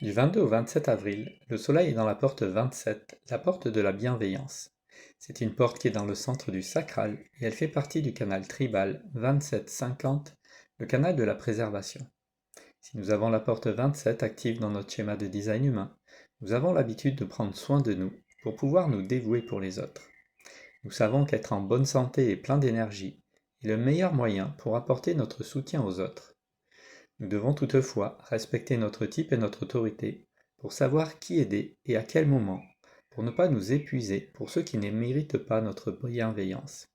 Du 22 au 27 avril, le Soleil est dans la porte 27, la porte de la bienveillance. C'est une porte qui est dans le centre du sacral et elle fait partie du canal tribal 27-50, le canal de la préservation. Si nous avons la porte 27 active dans notre schéma de design humain, nous avons l'habitude de prendre soin de nous pour pouvoir nous dévouer pour les autres. Nous savons qu'être en bonne santé et plein d'énergie est le meilleur moyen pour apporter notre soutien aux autres. Nous devons toutefois respecter notre type et notre autorité pour savoir qui aider et à quel moment, pour ne pas nous épuiser pour ceux qui ne méritent pas notre bienveillance.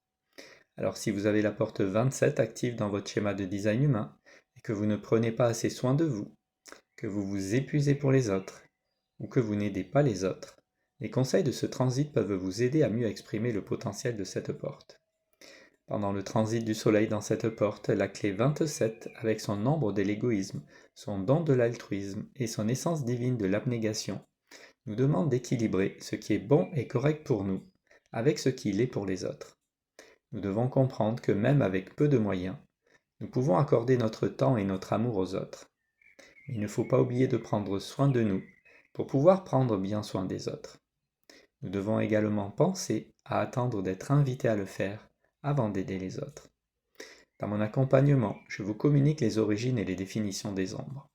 Alors si vous avez la porte 27 active dans votre schéma de design humain et que vous ne prenez pas assez soin de vous, que vous vous épuisez pour les autres ou que vous n'aidez pas les autres, les conseils de ce transit peuvent vous aider à mieux exprimer le potentiel de cette porte. Pendant le transit du soleil dans cette porte, la clé 27, avec son nombre de l'égoïsme, son don de l'altruisme et son essence divine de l'abnégation, nous demande d'équilibrer ce qui est bon et correct pour nous avec ce qui l'est pour les autres. Nous devons comprendre que même avec peu de moyens, nous pouvons accorder notre temps et notre amour aux autres. Mais il ne faut pas oublier de prendre soin de nous pour pouvoir prendre bien soin des autres. Nous devons également penser à attendre d'être invités à le faire avant d'aider les autres. Dans mon accompagnement, je vous communique les origines et les définitions des ombres.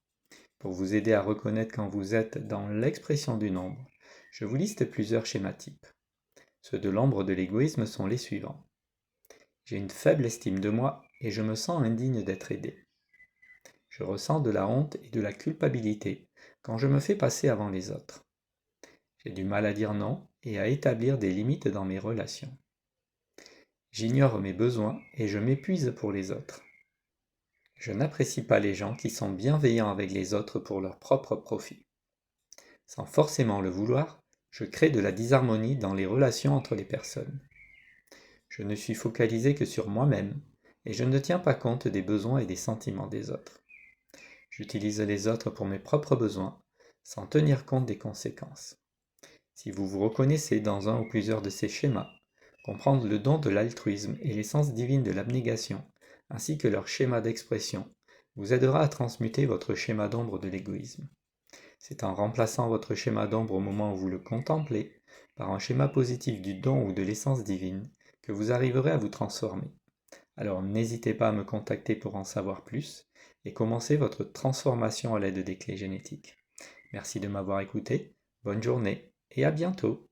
Pour vous aider à reconnaître quand vous êtes dans l'expression d'une ombre, je vous liste plusieurs schématypes. Ceux de l'ombre de l'égoïsme sont les suivants. J'ai une faible estime de moi et je me sens indigne d'être aidé. Je ressens de la honte et de la culpabilité quand je me fais passer avant les autres. J'ai du mal à dire non et à établir des limites dans mes relations. J'ignore mes besoins et je m'épuise pour les autres. Je n'apprécie pas les gens qui sont bienveillants avec les autres pour leur propre profit. Sans forcément le vouloir, je crée de la disharmonie dans les relations entre les personnes. Je ne suis focalisé que sur moi-même et je ne tiens pas compte des besoins et des sentiments des autres. J'utilise les autres pour mes propres besoins sans tenir compte des conséquences. Si vous vous reconnaissez dans un ou plusieurs de ces schémas, comprendre le don de l'altruisme et l'essence divine de l'abnégation, ainsi que leur schéma d'expression, vous aidera à transmuter votre schéma d'ombre de l'égoïsme. C'est en remplaçant votre schéma d'ombre au moment où vous le contemplez par un schéma positif du don ou de l'essence divine que vous arriverez à vous transformer. Alors n'hésitez pas à me contacter pour en savoir plus et commencer votre transformation à l'aide des clés génétiques. Merci de m'avoir écouté, bonne journée et à bientôt.